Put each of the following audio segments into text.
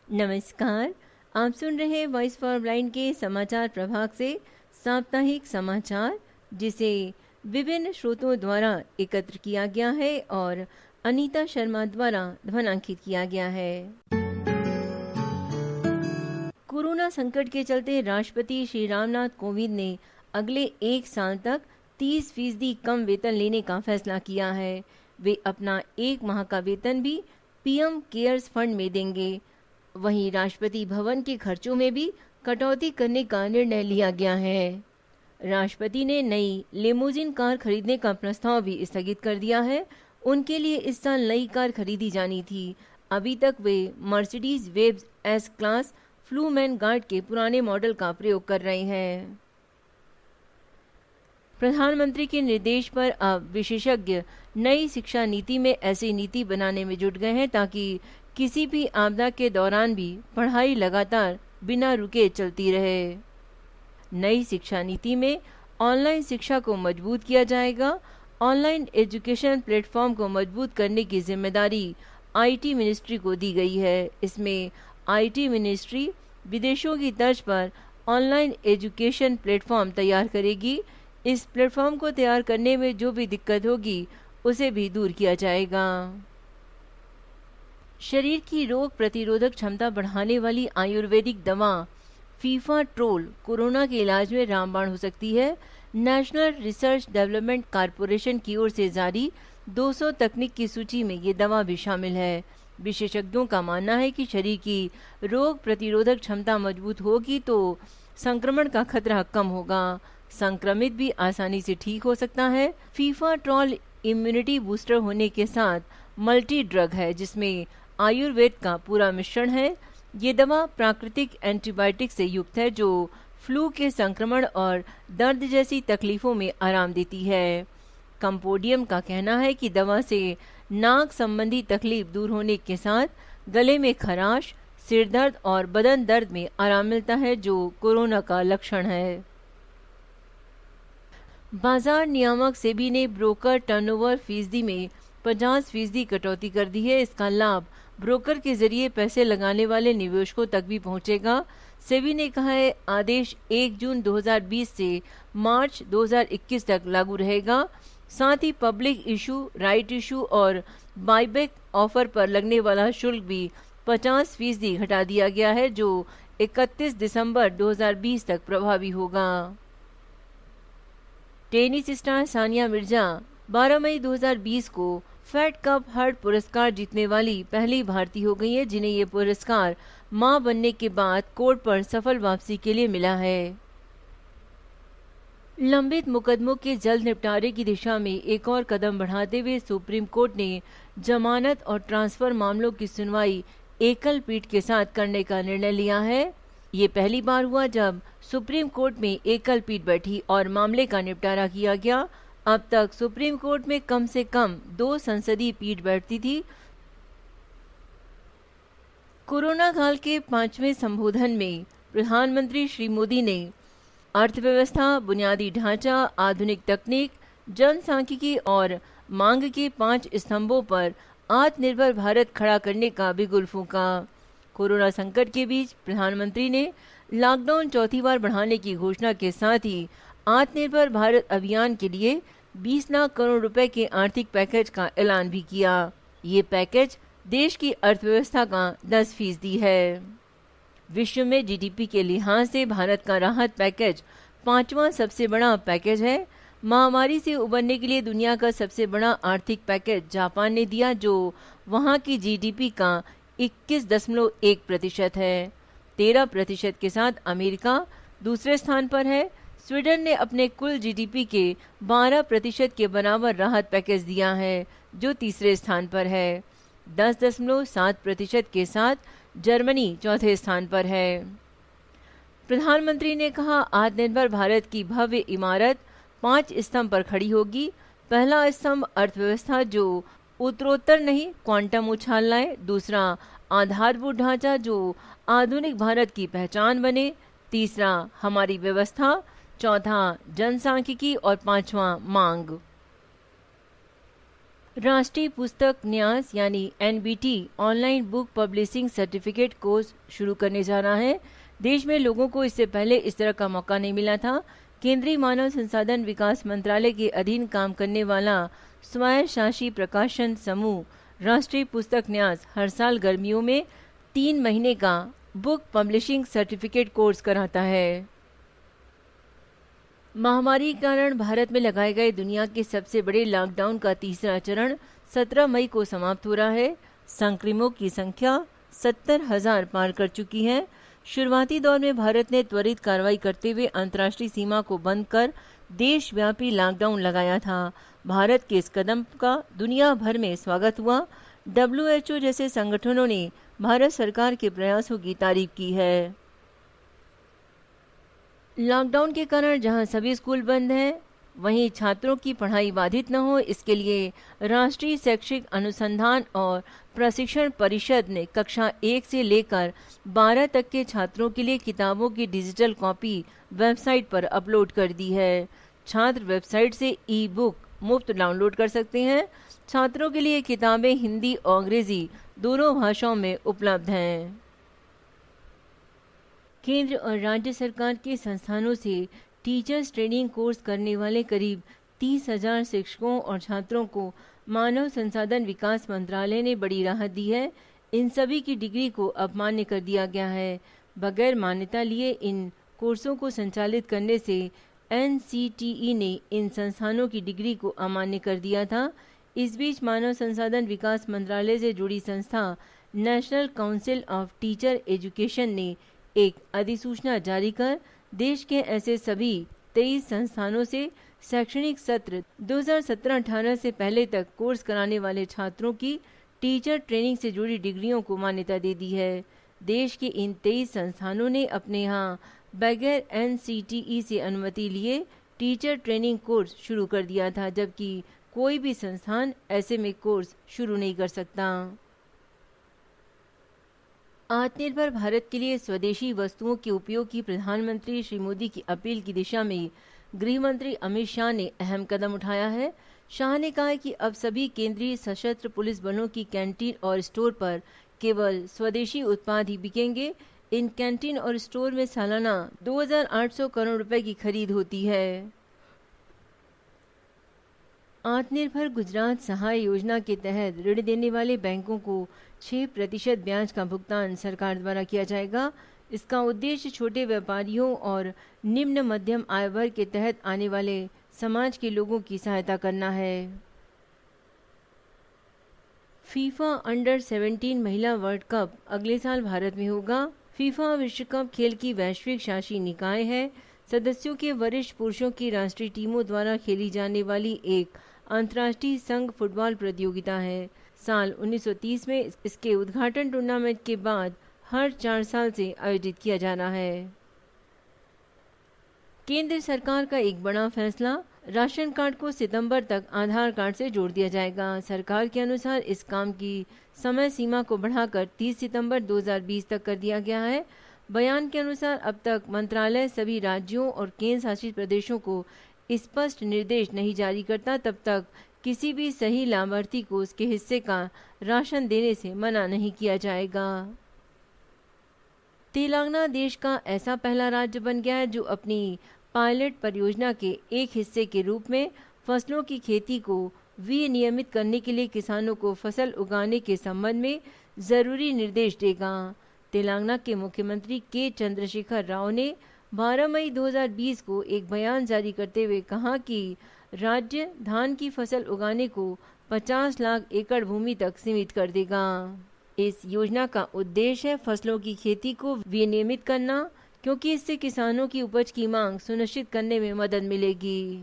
नमस्कार। आप सुन रहे हैं वॉइस फॉर ब्लाइंड के समाचार प्रभाग से साप्ताहिक समाचार, जिसे विभिन्न स्रोतों द्वारा एकत्र किया गया है और अनीता शर्मा द्वारा ध्वनांकित किया गया है। कोरोना संकट के चलते राष्ट्रपति श्री रामनाथ कोविंद ने अगले 1 साल तक 30% कम वेतन लेने का फैसला किया है। वे अपना 1 माह का वेतन भी पीएम केयर्स फंड में देंगे। वहीं राष्ट्रपति भवन के खर्चों में भी कटौती करने का निर्णय लिया गया है। राष्ट्रपति ने नई लिमोजिन कार खरीदने का प्रस्ताव भी स्थगित कर दिया है। उनके लिए इस साल नई कार खरीदी जानी थी। अभी तक वे मर्सिडीज वेब एस क्लास फ्लूमैन गार्ड के पुराने मॉडल का प्रयोग कर रहे हैं। प्रधानमंत्री के निर्देश पर अब विशेषज्ञ नई शिक्षा नीति में ऐसी नीति बनाने में जुट गए हैं ताकि किसी भी आपदा के दौरान भी पढ़ाई लगातार बिना रुके चलती रहे। नई शिक्षा नीति में ऑनलाइन शिक्षा को मजबूत किया जाएगा। ऑनलाइन एजुकेशन प्लेटफॉर्म को मजबूत करने की जिम्मेदारी आईटी मिनिस्ट्री को दी गई है। इसमें आईटी मिनिस्ट्री विदेशों की तर्ज पर ऑनलाइन एजुकेशन प्लेटफॉर्म तैयार करेगी। इस प्लेटफॉर्म को तैयार करने में जो भी दिक्कत होगी उसे भी दूर किया जाएगा। शरीर की रोग प्रतिरोधक क्षमता बढ़ाने वाली आयुर्वेदिक दवा फीफाट्रोल कोरोना के इलाज में रामबाण हो सकती है। नेशनल रिसर्च डेवलपमेंट कॉरपोरेशन की ओर से जारी 200 तकनीक की सूची में ये दवा भी शामिल है। विशेषज्ञों का मानना है कि शरीर की रोग प्रतिरोधक क्षमता मजबूत होगी तो संक्रमण का खतरा कम होगा। संक्रमित भी आसानी से ठीक हो सकता है। फीफाट्रोल इम्यूनिटी बूस्टर होने के साथ मल्टी ड्रग है, जिसमें आयुर्वेद का पूरा मिश्रण है। ये दवा प्राकृतिक एंटीबायोटिक से युक्त है जो फ्लू के संक्रमण और दर्द जैसी तकलीफों में आराम देती है। कंपोडियम का कहना है कि दवा से नाक संबंधी तकलीफ दूर होने के साथ गले में खराश, सिर दर्द और बदन दर्द में आराम मिलता है, जो कोरोना का लक्षण है। बाजार नियामक सेबी ने ब्रोकर टर्नओवर फीसदी में 50% कटौती कर दी है। इसका लाभ ब्रोकर के जरिए पैसे लगाने वाले निवेशकों तक भी पहुंचेगा। सेबी ने कहा है आदेश 1 जून 2020 से मार्च 2021 तक लागू रहेगा। साथ ही पब्लिक इशू, राइट इशू और बायबैक ऑफर पर लगने वाला शुल्क भी 50% घटा दिया गया है, जो 31 दिसंबर 2020 तक प्रभावी होगा। टेनिस स्टार सानिया मिर्जा 12 मई 2020 को फेड कप हर्ट पुरस्कार जीतने वाली पहली भारतीय हो गई है, जिन्हें ये पुरस्कार मां बनने के बाद कोर्ट पर सफल वापसी के लिए मिला है। लंबित मुकदमों के जल्द निपटारे की दिशा में एक और कदम बढ़ाते हुए सुप्रीम कोर्ट ने जमानत और ट्रांसफर मामलों की सुनवाई एकल पीठ के साथ करने का निर्णय लिया है। ये पहली बार हुआ जब सुप्रीम कोर्ट में एकल पीठ बैठी और मामले का निपटारा किया गया। अब तक सुप्रीम कोर्ट में कम से कम 2 संसदीय पीठ बैठती थी। कोरोना काल के 5वें संबोधन में प्रधानमंत्री श्री मोदी ने अर्थव्यवस्था, बुनियादी ढांचा, आधुनिक तकनीक, जनसांख्यिकी और मांग के 5 स्तंभों पर आत्मनिर्भर भारत खड़ा करने का बिगुल फूंका। कोरोना संकट के बीच प्रधानमंत्री ने लॉकडाउन चौथी बार बढ़ाने की घोषणा के साथ ही आत्मनिर्भर भारत अभियान के लिए 20 लाख करोड़ रुपए के आर्थिक पैकेज का ऐलान भी किया। ये पैकेज देश की अर्थव्यवस्था का 10% है। विश्व में जीडीपी के लिहाज से भारत का राहत पैकेज 5वां सबसे बड़ा पैकेज है। महामारी से उबरने के लिए दुनिया का सबसे बड़ा आर्थिक पैकेज जापान ने दिया, जो वहां की जीडीपी का 21.1% है। 13% के साथ अमेरिका दूसरे स्थान पर है। स्वीडन ने अपने कुल जीडीपी के 12% के बराबर राहत पैकेज दिया है, जो तीसरे स्थान पर है। 10.7% के साथ जर्मनी चौथे स्थान पर है। प्रधानमंत्री ने कहा आत्मनिर्भर भारत की भव्य इमारत 5 स्तंभ पर खड़ी होगी। पहला स्तंभ अर्थव्यवस्था, जो उत्तरोत्तर नहीं क्वांटम उछाल लाए। दूसरा आधारभूत ढांचा, जो आधुनिक भारत की पहचान बने। तीसरा हमारी व्यवस्था। चौथा जनसांख्यिकी और 5वां मांग। राष्ट्रीय पुस्तक न्यास यानी NBT online book publishing certificate course शुरू करने जा रहा है। देश में लोगों को इससे पहले इस तरह का मौका नहीं मिला था। केंद्रीय मानव संसाधन विकास मंत्रालय के अधीन काम करने वाला स्वायत्तशासी प्रकाशन समूह राष्ट्रीय पुस्तक न्यास हर साल गर्मियों में 3 महीने का बुक पब्लिशिंग सर्टिफिकेट कोर्स कराता है। महामारी के कारण भारत में लगाए गए दुनिया के सबसे बड़े लॉकडाउन का तीसरा चरण 17 मई को समाप्त हो रहा है। संक्रमितों की संख्या 70,000 पार कर चुकी है। शुरुआती दौर में भारत ने त्वरित कार्रवाई करते हुए अंतर्राष्ट्रीय सीमा को बंद कर देशव्यापी लॉकडाउन लगाया था। भारत के इस कदम का दुनिया भर में स्वागत हुआ। WHO जैसे संगठनों ने भारत सरकार के प्रयासों की तारीफ की है। लॉकडाउन के कारण जहां सभी स्कूल बंद हैं, वहीं छात्रों की पढ़ाई बाधित न हो, इसके लिए राष्ट्रीय शैक्षिक अनुसंधान और प्रशिक्षण परिषद ने कक्षा 1 से लेकर 12 तक के छात्रों के लिए किताबों की डिजिटल कॉपी वेबसाइट पर अपलोड कर दी है। छात्र वेबसाइट से ई-बुक मुफ्त डाउनलोड कर सकते हैं। छात्रों के लिए किताबें हिंदी और अंग्रेजी दोनों भाषाओं में उपलब्ध हैं। केंद्र और राज्य सरकार के संस्थानों से टीचर्स ट्रेनिंग कोर्स करने वाले करीब 30,000 शिक्षकों और छात्रों को मानव संसाधन विकास मंत्रालय ने बड़ी राहत दी है। इन सभी की डिग्री को अब मान्य कर दिया गया है। बगैर मान्यता लिए इन कोर्सों को संचालित करने से NCTE ने इन संस्थानों की डिग्री को अमान्य कर दिया था। इस बीच मानव संसाधन विकास मंत्रालय से जुड़ी संस्था national council of teacher education ने एक अधिसूचना जारी कर देश के ऐसे सभी 23 संस्थानों से शैक्षणिक सत्र 2017-18 से पहले तक कोर्स कराने वाले छात्रों की टीचर ट्रेनिंग से जुड़ी डिग्रियों को मान्यता दे दी है। देश के इन 23 संस्थानों ने अपने यहाँ बगैर NCTE से अनुमति लिए टीचर ट्रेनिंग कोर्स शुरू कर दिया था, जबकि कोई भी संस्थान ऐसे में कोर्स शुरू नहीं कर सकता। आत्मनिर्भर भारत के लिए स्वदेशी वस्तुओं के उपयोग की प्रधानमंत्री श्री मोदी की अपील की दिशा में गृह मंत्री अमित शाह ने अहम कदम उठाया है। शाह ने कहा है कि अब सभी केंद्रीय सशस्त्र पुलिस बलों की कैंटीन और स्टोर पर केवल स्वदेशी उत्पाद ही बिकेंगे। इन कैंटीन और स्टोर में सालाना 2,800 करोड़ रुपए की खरीद होती है। आत्मनिर्भर गुजरात सहाय योजना के तहत ऋण देने वाले बैंकों को 6% ब्याज का भुगतान सरकार द्वारा किया जाएगा। इसका उद्देश्य छोटे व्यापारियों और निम्न मध्यम आय वर्ग के तहत आने वाले समाज के लोगों की सहायता करना है। फीफा अंडर 17 महिला वर्ल्ड कप अगले साल भारत में होगा। फीफा विश्व कप खेल की वैश्विक शासी निकाय है। सदस्यों के वरिष्ठ पुरुषों की राष्ट्रीय टीमों द्वारा खेली जाने वाली एक अंतर्राष्ट्रीय संघ फुटबॉल प्रतियोगिता है। साल 1930 में इसके उद्घाटन टूर्नामेंट के बाद हर 4 साल से आयोजित किया जा रहा है। केंद्र सरकार का एक बड़ा फैसला, राशन कार्ड को सितंबर तक आधार कार्ड से जोड़ दिया जाएगा। सरकार के अनुसार इस काम की समय सीमा को बढ़ाकर 30 सितंबर 2020 तक कर दिया गया है। बयान के अनुसार अब तक मंत्रालय सभी राज्यों और केंद्र शासित प्रदेशों को स्पष्ट निर्देश नहीं जारी करता, तब तक किसी भी सही लाभार्थी को उसके हिस्से का राशन देने से मना नहीं किया जाएगा। तेलंगाना देश का ऐसा पहला राज्य बन गया है जो अपनी पायलट परियोजना के एक हिस्से के रूप में फसलों की खेती को विनियमित करने के लिए किसानों को फसल उगाने के संबंध में जरूरी निर्देश देगा। तेलंगाना के मुख्यमंत्री के चंद्रशेखर राव ने 12 मई 2020 को एक बयान जारी करते हुए कहा कि राज्य धान की फसल उगाने को 50 लाख एकड़ भूमि तक सीमित कर देगा। इस योजना का उद्देश्य है फसलों की खेती को विनियमित करना, क्योंकि इससे किसानों की उपज की मांग सुनिश्चित करने में मदद मिलेगी।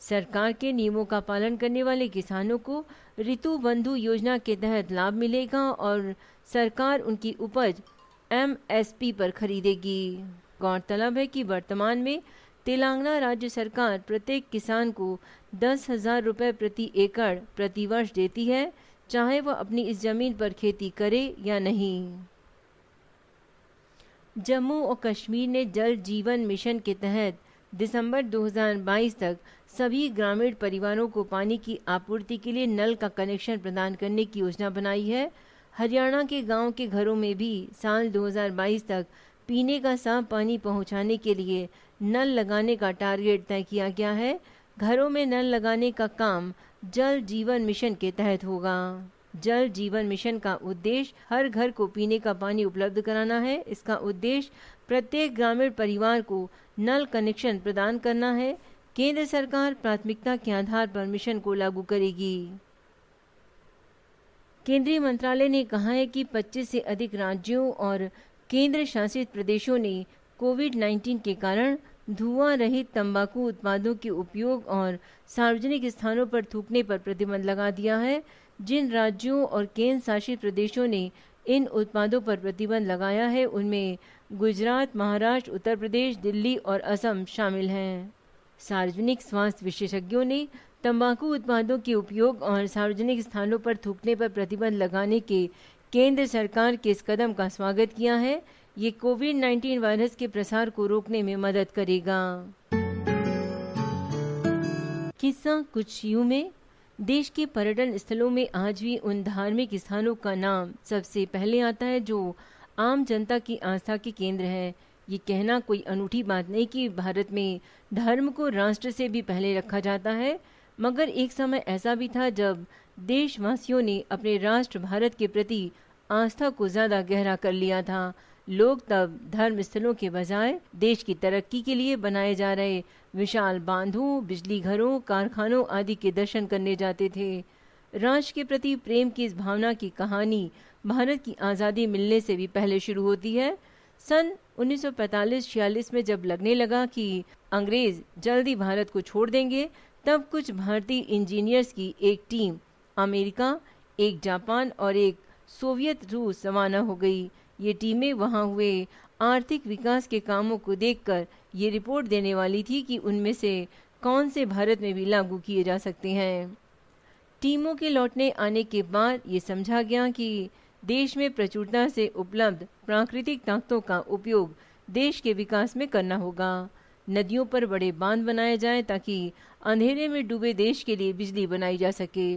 सरकार के नियमों का पालन करने वाले किसानों को ऋतु बंधु योजना के तहत लाभ मिलेगा और सरकार उनकी उपज MSP पर खरीदेगी। गौरतलब है कि वर्तमान में तेलंगाना राज्य सरकार प्रत्येक किसान को 10,000 रुपये प्रति एकड़ प्रति वर्ष देती है, चाहे वह अपनी इस जमीन पर खेती करे या नहीं। जम्मू और कश्मीर ने जल जीवन मिशन के तहत दिसंबर 2022 तक सभी ग्रामीण परिवारों को पानी की आपूर्ति के लिए नल का कनेक्शन प्रदान करने की योजना बनाई है। हरियाणा के गांव के घरों में भी साल 2022 तक पीने का साफ पानी पहुंचाने के लिए नल लगाने का टारगेट तय किया गया है। घरों में नल लगाने का काम जल जीवन मिशन के तहत होगा। जल जीवन मिशन का उद्देश्य हर घर को पीने का पानी उपलब्ध कराना है। इसका उद्देश्य प्रत्येक ग्रामीण परिवार को नल कनेक्शन प्रदान करना है। केंद्र सरकार प्राथमिकता के आधार पर मिशन को लागू करेगी। केंद्रीय मंत्रालय ने कहा है कि 25 से अधिक राज्यों और केंद्र शासित प्रदेशों ने कोविड-19 के कारण धुआं रहित तंबाकू उत्पादों के उपयोग और सार्वजनिक स्थानों पर थूकने पर प्रतिबंध लगा दिया है। जिन राज्यों और केंद्र शासित प्रदेशों ने इन उत्पादों पर प्रतिबंध लगाया है उनमें गुजरात, महाराष्ट्र, उत्तर प्रदेश, दिल्ली और असम शामिल हैं। सार्वजनिक स्वास्थ्य विशेषज्ञों ने तंबाकू उत्पादों के उपयोग और सार्वजनिक स्थानों पर थूकने पर प्रतिबंध लगाने के केंद्र सरकार के इस कदम का स्वागत किया है। ये कोविड-19 वायरस के प्रसार को रोकने में मदद करेगा। किस्सा कुछ यूं में, देश के पर्यटन स्थलों में आज भी उन धार्मिक स्थानों का नाम सबसे पहले आता है जो आम जनता की आस्था के केंद्र है। ये कहना कोई अनूठी बात नहीं कि भारत में धर्म को राष्ट्र से भी पहले रखा जाता है, मगर एक समय ऐसा भी था जब देशवासियों ने अपने राष्ट्र भारत के प्रति आस्था को ज्यादा गहरा कर लिया था। लोग तब धर्म स्थलों के बजाय देश की तरक्की के लिए बनाए जा रहे विशाल बांधों, बिजली घरों, कारखानों आदि के दर्शन करने जाते थे। राष्ट्र के प्रति प्रेम की इस भावना की कहानी भारत की आज़ादी मिलने से भी पहले शुरू होती है। सन 1945-46 में जब लगने लगा कि अंग्रेज जल्दी भारत को छोड़ देंगे, तब कुछ भारतीय इंजीनियर्स की एक टीम अमेरिका, एक जापान और एक सोवियत रूस रवाना हो गई। ये टीमें वहां हुए आर्थिक विकास के कामों को देखकर ये रिपोर्ट देने वाली थी कि उनमें से कौन से भारत में भी लागू किए जा सकते हैं। टीमों के लौटने आने के बाद ये समझा गया कि देश में प्रचुरता से उपलब्ध प्राकृतिक ताकतों का उपयोग देश के विकास में करना होगा। नदियों पर बड़े बांध बनाए जाएं ताकि अंधेरे में डूबे देश के लिए बिजली बनाई जा सके,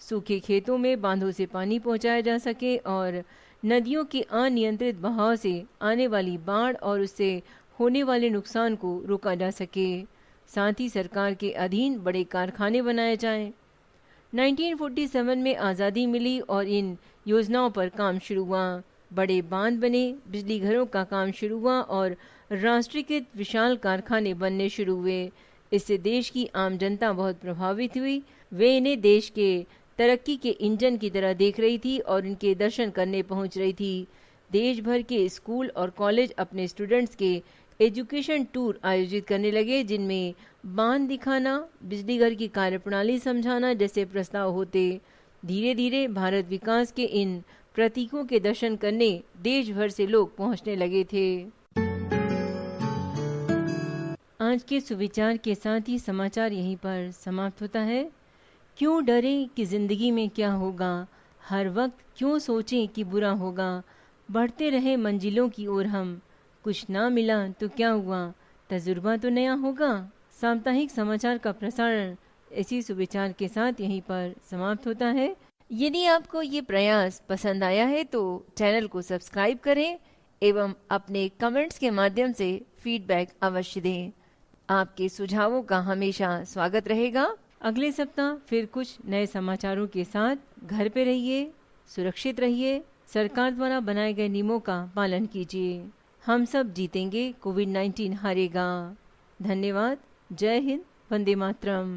सूखे खेतों में बांधों से पानी पहुंचाया जा सके और नदियों के अनियंत्रित बहाव से आने वाली बाढ़ और उससे होने वाले नुकसान को रोका जा सके। साथ ही सरकार के अधीन बड़े कारखाने बनाए जाएं। 1947 में आज़ादी मिली और इन योजनाओं पर काम शुरू हुआ। बड़े बांध बने, बिजली घरों का काम शुरू हुआ और राष्ट्रीयकृत विशाल कारखाने बनने शुरू हुए। इससे देश की आम जनता बहुत प्रभावित हुई। वे इन्हें देश के तरक्की के इंजन की तरह देख रही थी और इनके दर्शन करने पहुंच रही थी। देश भर के स्कूल और कॉलेज अपने स्टूडेंट्स के एजुकेशन टूर आयोजित करने लगे, जिनमें बांध दिखाना, बिजली घर की कार्यप्रणाली समझाना जैसे प्रस्ताव होते। धीरे धीरे भारत विकास के इन प्रतीकों के दर्शन करने देश भर से लोग पहुंचने लगे थे। आज के सुविचार के साथ ही समाचार यहीं पर समाप्त होता है। क्यों डरें कि जिंदगी में क्या होगा, हर वक्त क्यों सोचें कि बुरा होगा। बढ़ते रहे मंजिलों की ओर हम, कुछ ना मिला तो क्या हुआ, तजुर्बा तो नया होगा। साप्ताहिक समाचार का प्रसारण इसी सुविचार के साथ यहीं पर समाप्त होता है। यदि आपको ये प्रयास पसंद आया है तो चैनल को सब्सक्राइब करें एवं अपने कमेंट्स के माध्यम से फीडबैक अवश्य दें। आपके सुझावों का हमेशा स्वागत रहेगा। अगले सप्ताह फिर कुछ नए समाचारों के साथ घर पे रहिए, सुरक्षित रहिए, सरकार द्वारा बनाए गए नियमों का पालन कीजिए। हम सब जीतेंगे, कोविड-19 हारेगा। धन्यवाद। जय हिंद, वंदे मातरम।